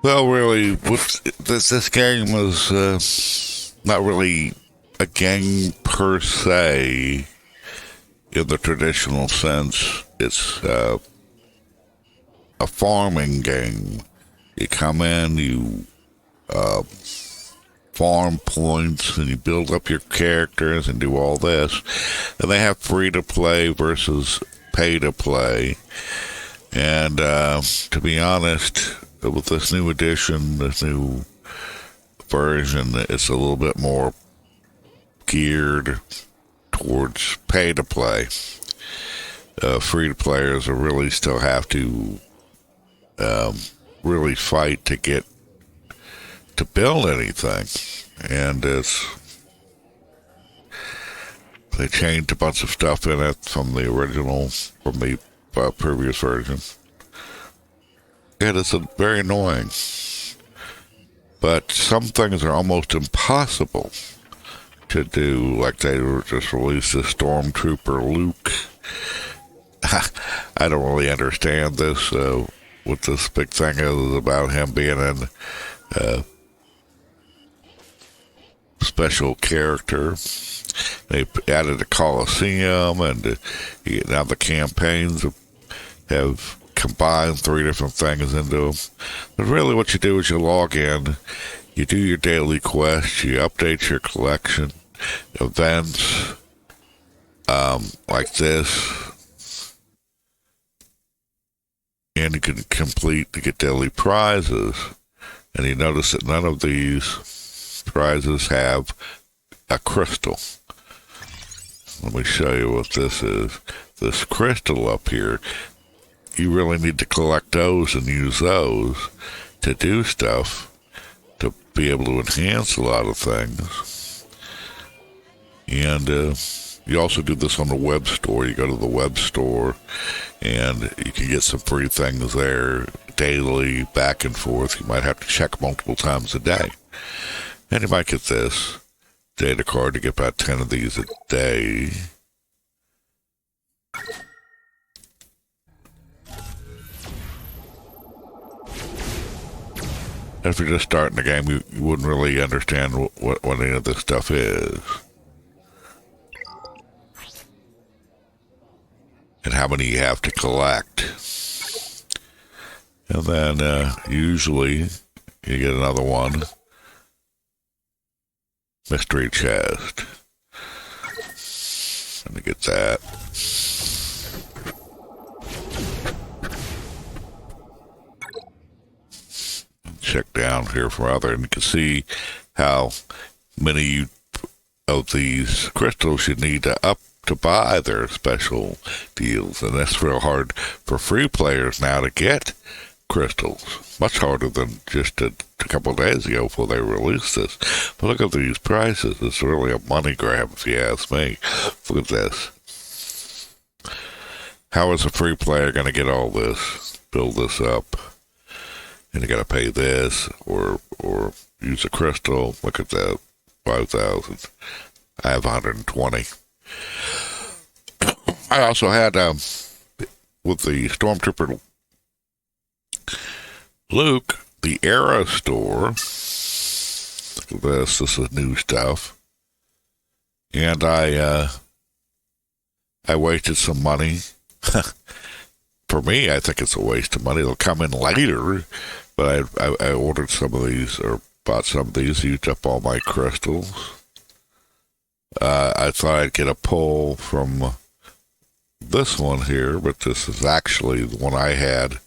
Well, really, this game was not really a game per se in the traditional sense. It's a farming game. You come in, you farm points, and you build up your characters and do all this. And they have free to play versus pay to play. And to be honest, with this new edition, this new version, it's a little bit more geared towards pay to play. Free to players really still have to really fight to get to build anything, and they changed a bunch of stuff in it from the original, from the previous version. And it's very annoying. But some things are almost impossible to do, like they just released the Stormtrooper Luke. I don't really understand this, what this big thing is about him being in special character. They added a Coliseum, and now the campaigns have combined 3 different things into them. But really what you do is you log in, you do your daily quests, you update your collection, events like this, and you can complete to get daily prizes. And you notice that none of these prizes have a crystal. Let me show you what this is. This crystal up here, you really need to collect those and use those to do stuff, to be able to enhance a lot of things. And you also do this on the web store. You go to the web store and you can get some free things there daily, back and forth. You might have to check multiple times a day. And you might get this data card to get about 10 of these a day. If you're just starting the game, you wouldn't really understand what any of this stuff is. And how many you have to collect. And then usually you get another one. Mystery chest. Let me get that. Check down here for other, and you can see how many of these crystals you need to buy their special deals. And that's real hard for free players now to get crystals. Much harder than just a couple of days ago before they released this. But look at these prices. It's really a money grab if you ask me. Look at this. How is a free player going to get all this? Build this up. And you got to pay this or use a crystal. Look at that. 5,000. I have 120. I also had, with the Stormtrooper Luke, the Era store. Look at this. This is new stuff. And I wasted some money. For me, I think it's a waste of money. It'll come in later. But I ordered some of these, or bought some of these, used up all my crystals. I thought I'd get a pull from this one here, but this is actually the one I had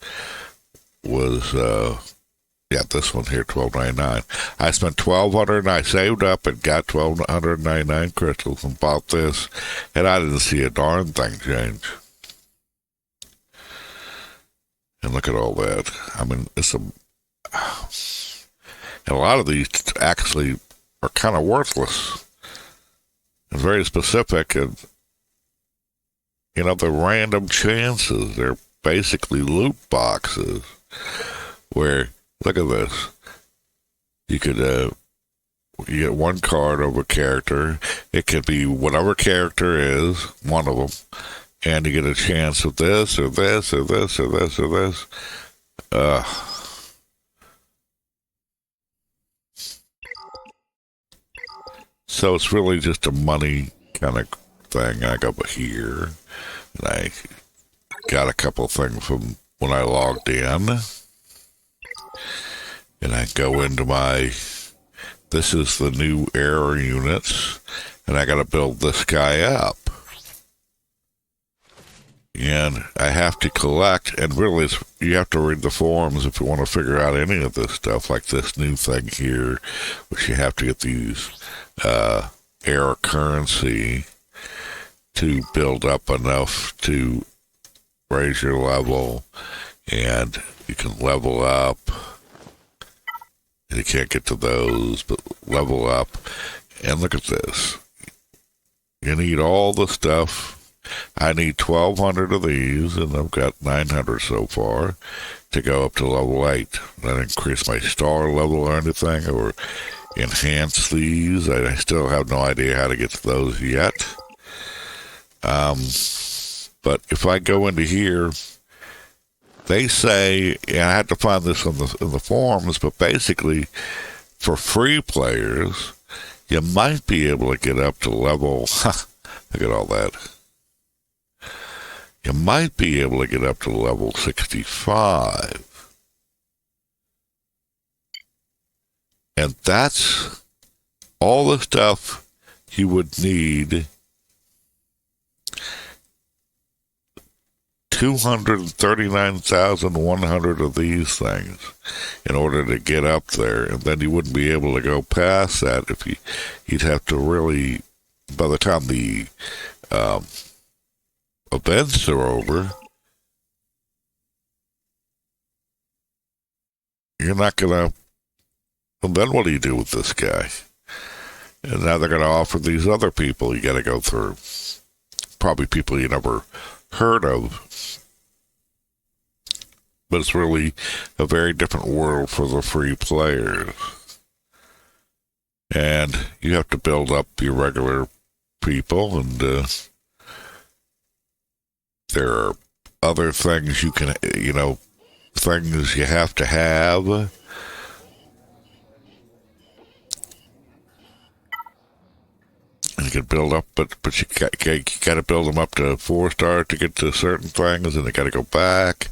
was, this one here, $12.99. I spent $1,200 and I saved up and got 1,299 crystals and bought this, and I didn't see a darn thing change. And look at all that. I mean, and a lot of these actually are kind of worthless and very specific, and the random chances. They're basically loot boxes where, look at this. You could you get one card of a character. It could be whatever character is, one of them, and you get a chance of this or this or this or this or this. So it's really just a money kind of thing. I go here, and I got a couple of things from when I logged in, and I go into my, this is the new error units, and I got to build this guy up. And I have to collect, and really you have to read the forums if you want to figure out any of this stuff, like this new thing here, which you have to get these error currency to build up enough to raise your level, and you can level up. You can't get to those, but level up. And look at this. You need all the stuff. I need 1,200 of these, and I've got 900 so far to go up to level 8. Not increase my star level or anything, or enhance these. I still have no idea how to get to those yet. But if I go into here, they say, and I had to find this in the forums, but basically, for free players, you might be able to get up to level, look at all that. You might be able to get up to level 65. And that's all the stuff you would need. 239,100 of these things in order to get up there, and then you wouldn't be able to go past that if you'd have to really, by the time the events are over, you're not gonna, and then what do you do with this guy? And now they're gonna offer these other people you gotta go through, probably people you never heard of. But it's really a very different world for the free players. And you have to build up your regular people, and there are other things you can, things you have to have. And you can build up, but you got to build them up to 4-star to get to certain things, and you got to go back.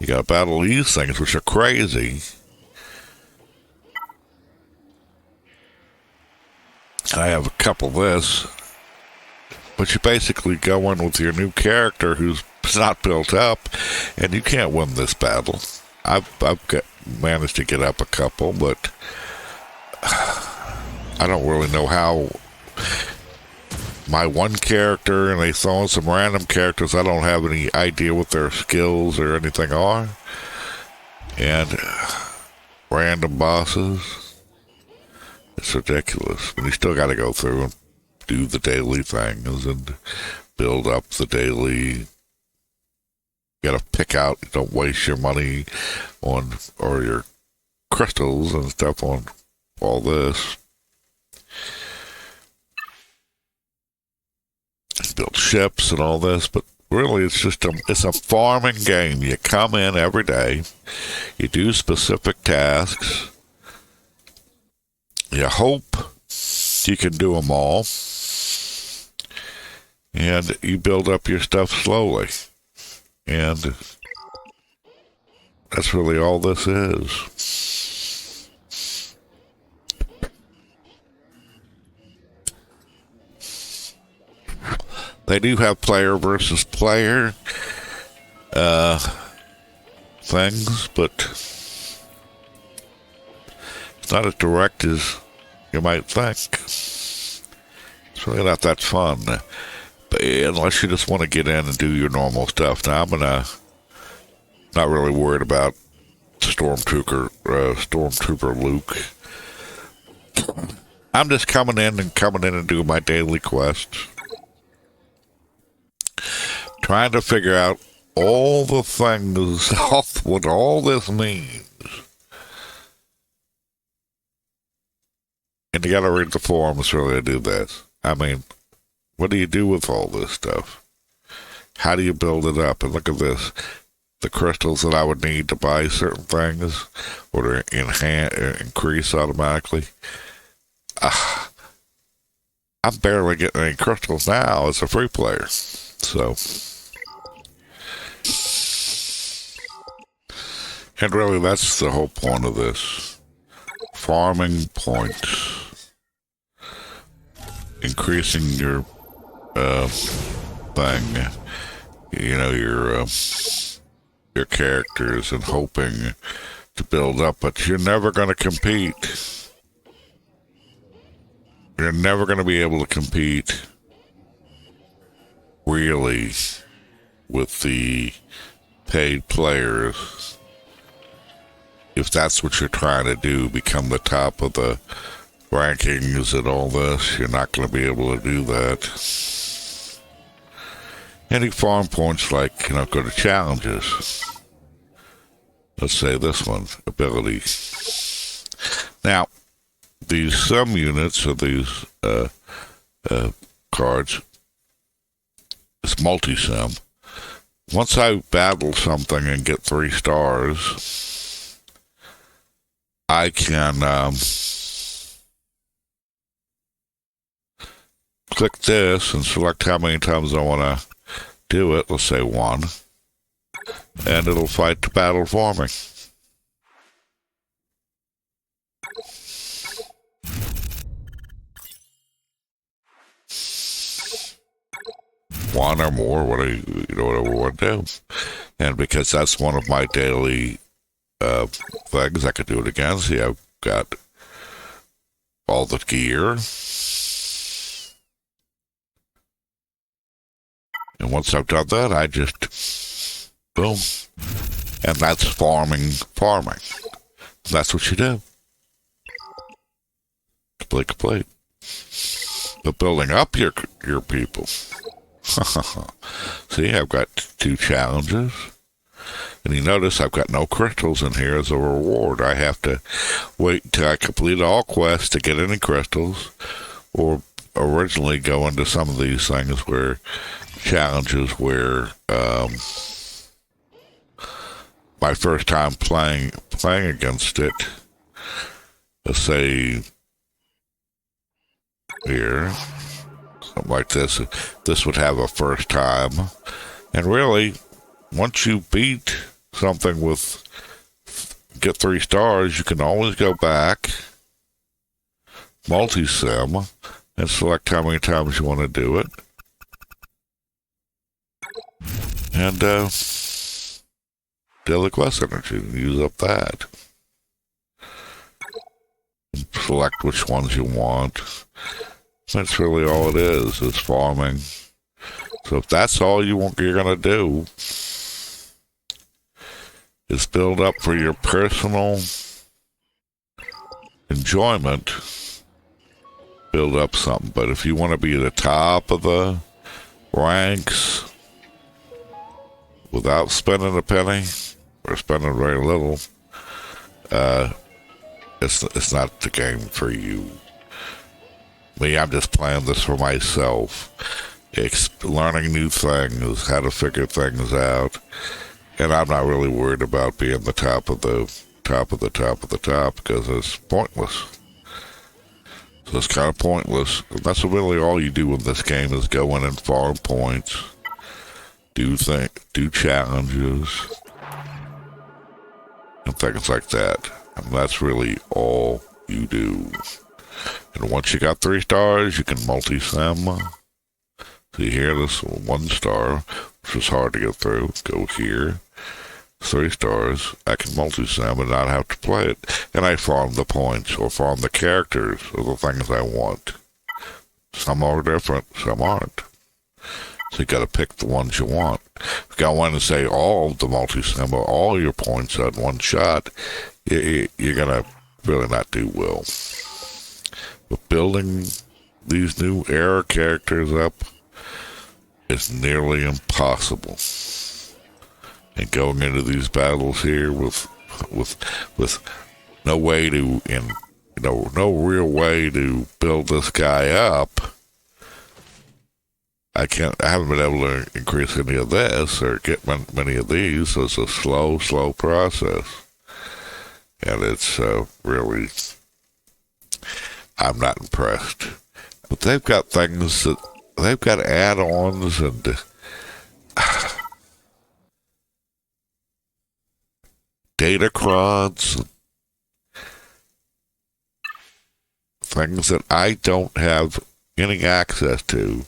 You got to battle these things, which are crazy. I have a couple of this, but you basically go in with your new character who's not built up, and you can't win this battle. I've managed to get up a couple, but I don't really know how. My one character, and they throw in some random characters, I don't have any idea what their skills or anything are. And random bosses. It's ridiculous. But you still got to go through and do the daily things and build up the daily. You got to pick out, don't waste your money on, or your crystals and stuff on all this. Build ships and all this, but really it's just it's a farming game. You come in every day, you do specific tasks, you hope you can do them all, and you build up your stuff slowly. And that's really all this is. They do have player versus player things, but it's not as direct as you might think. It's really not that fun, but unless you just want to get in and do your normal stuff. Now I'm not really worried about Stormtrooper Luke. I'm just coming in and doing my daily quests. Trying to figure out all the things, what all this means. And you gotta read the forums really to do this. I mean, what do you do with all this stuff? How do you build it up? And look at this. The crystals that I would need to buy certain things, or to increase automatically. I'm barely getting any crystals now as a free player. So, and really that's the whole point of this. Farming points. Increasing your thing. You know, your characters and hoping to build up, but you're never going to compete. You're never going to be able to compete really with the paid players if that's what you're trying to do, become the top of the rankings and all this. You're not going to be able to do that. Any farm points, like, go to challenges. Let's say this one, ability. Now, these sum units of these cards, it's multi-sum. Once I battle something and get 3 stars, I can click this and select how many times I want to do it. Let's say 1. And it'll fight the battle for me. One or more, whatever I want to do. And because that's one of my daily things, I could do it again. See, I've got all the gear. And once I've done that, I just, boom. And that's farming. That's what you do. Complete. But building up your people. See, I've got 2 challenges. And you notice I've got no crystals in here as a reward. I have to wait until I complete all quests to get any crystals, or originally go into some of these things where challenges where my first time playing against it, let's say here, something like this would have a first time. And really, once you beat something with get 3 stars, you can always go back, multi-sim, and select how many times you want to do it. And daily quest energy, and use up that. And select which ones you want. That's really all it is farming. So if that's all you're gonna do, is build up for your personal enjoyment, build up something. But if you want to be at the top of the ranks without spending a penny, or spending very little, it's not the game for you. Me, I'm just playing this for myself, learning new things, how to figure things out, and I'm not really worried about being the top of the top, because it's pointless. So it's kind of pointless. That's really all you do in this game, is go in and farm points, do challenges, and things like that. And that's really all you do. And once you got 3 stars, you can multi-sim. See here, this 1 star, which is hard to get through. Go here, 3 stars. I can multi-sim and not have to play it. And I farm the points, or farm the characters, or the things I want. Some are different, some aren't. So you got to pick the ones you want. If you got one to say all the multi-sim, or all your points at one shot, you're gonna really not do well. But building these new era characters up is nearly impossible. And going into these battles here with no way to, no real way to build this guy up, I haven't been able to increase any of this or get many of these, so it's a slow process. And it's really, I'm not impressed. But they've got things that they've got add-ons and data crons, things that I don't have any access to.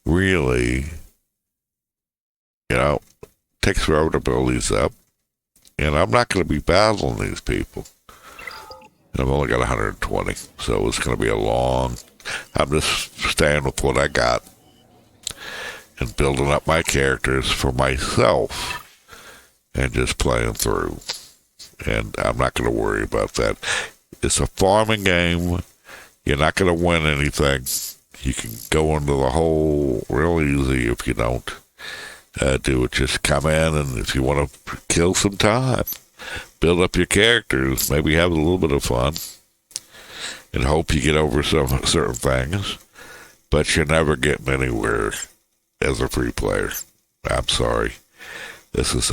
Really, takes forever to build these up, and I'm not going to be battling these people. And I've only got 120, so it's going to be a long. I'm just staying with what I got and building up my characters for myself and just playing through. And I'm not going to worry about that. It's a farming game. You're not going to win anything. You can go into the hole real easy if you don't do it. Just come in, and if you want to kill some time, build up your characters, maybe have a little bit of fun, and hope you get over some certain things. But you're never getting anywhere as a free player. I'm sorry. This is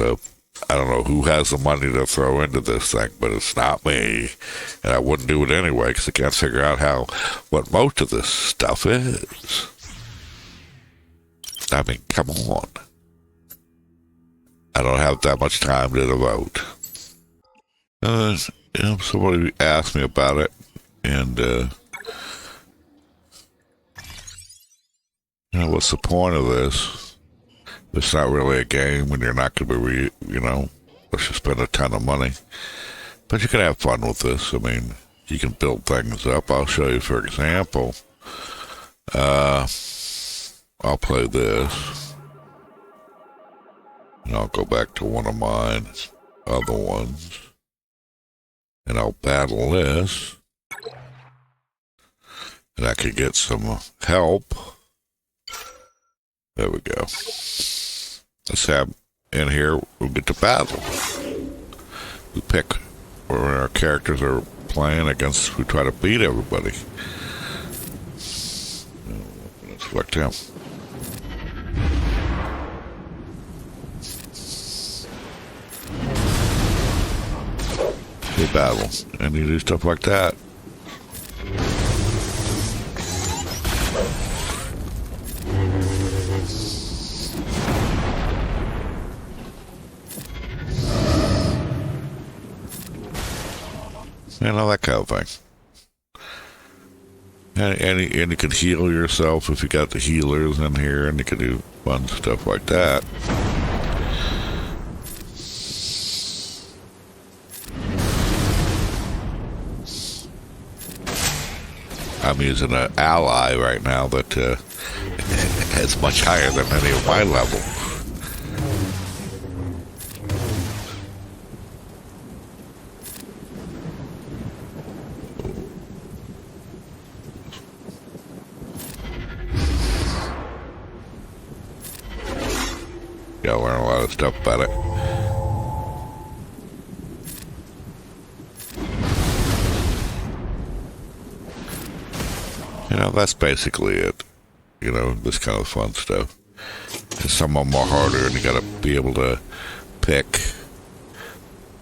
I don't know who has the money to throw into this thing, but it's not me. And I wouldn't do it anyway, because I can't figure out what most of this stuff is. I mean, come on. I don't have that much time to devote. Somebody asked me about it, and what's the point of this? It's not really a game, and you're not going to be, let's just spend a ton of money. But you can have fun with this. I mean, you can build things up. I'll show you, for example. I'll play this. And I'll go back to one of mine, other ones. And I'll battle this. And I can get some help. There we go. Let's have in here, we'll get to battle. We pick where our characters are playing against, we try to beat everybody. Let's select him. Okay, battle. And you do stuff like that. That kind of thing. And you can heal yourself if you got the healers in here, and you can do fun stuff like that. I'm using an ally right now that is much higher than any of my level. Gotta learn a lot of stuff about it. That's basically it. This kind of fun stuff. And some of them are harder, and you gotta be able to pick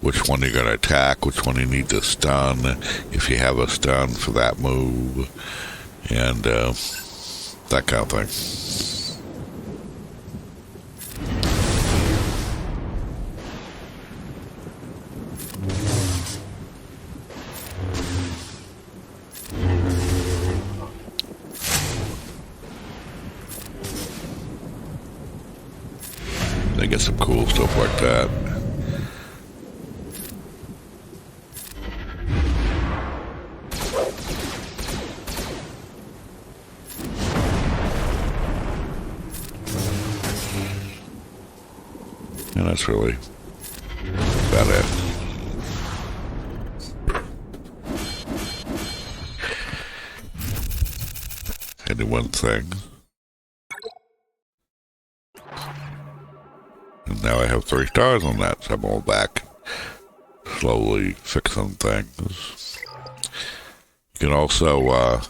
which one you're gonna attack, which one you need to stun, if you have a stun for that move, and that kind of thing. They get some cool stuff like that. And that's really about it. Any one thing. And now I have 3 stars on that, so I'm all back slowly fixing things. You can also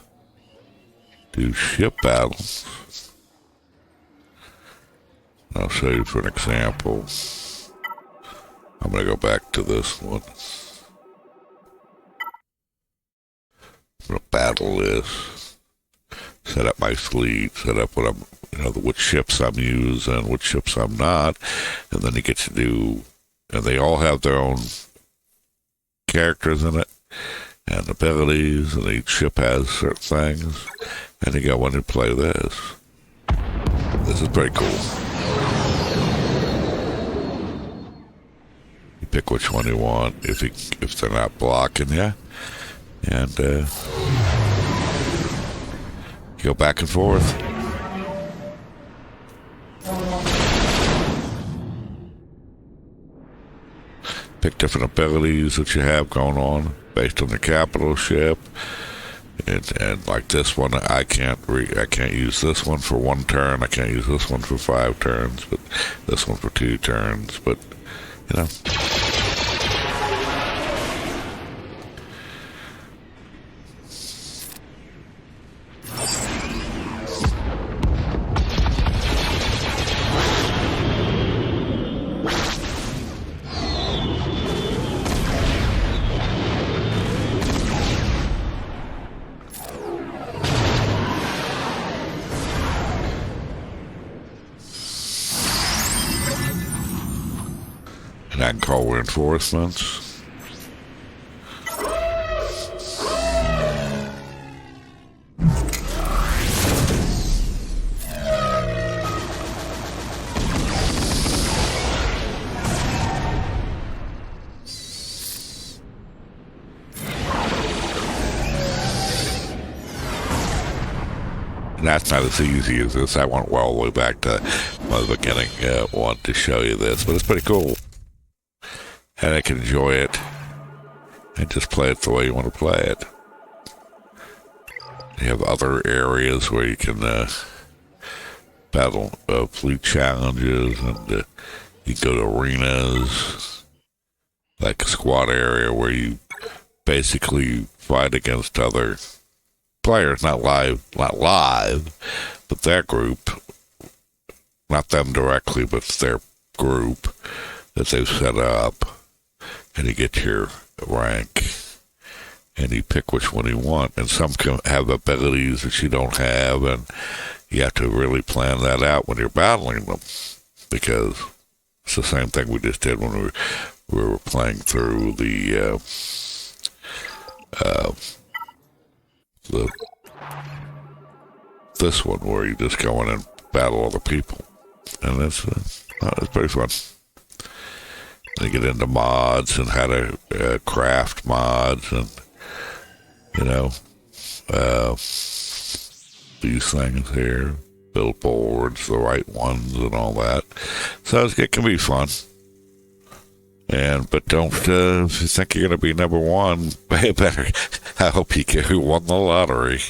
do ship battles. I'll show you for an example. I'm going to go back to this one. I'm going to battle this. set up my fleet, set up what I'm, which ships I'm using, which ships I'm not, and then you get to do, and they all have their own characters in it, and abilities, and each ship has certain things, and you go in and play this. This is pretty cool. You pick which one you want if they're not blocking you, and you go back and forth. Pick different abilities that you have going on based on the capital ship, and like this one, I can't use this one for 1 turn. I can't use this one for 5 turns, but this one for 2 turns. But and I can call reinforcements. And that's not as easy as this. I went well all the way back to my beginning one to show you this, but it's pretty cool. And I can enjoy it and just play it the way you want to play it. You have other areas where you can battle fleet challenges, and you go to arenas, like a squad area where you basically fight against other players, not live, but their group, not them directly, but their group that they've set up, and you get your rank, and you pick which one you want, and some can have abilities that you don't have, and you have to really plan that out when you're battling them, because it's the same thing we just did when we were playing through this one, where you just go in and battle other people, and it's pretty fun. And you get into mods and how to craft mods, and these things here, build boards, the right ones, and all that. So it can be fun. But don't, if you think you're going to be number one, better, I hope you won the lottery.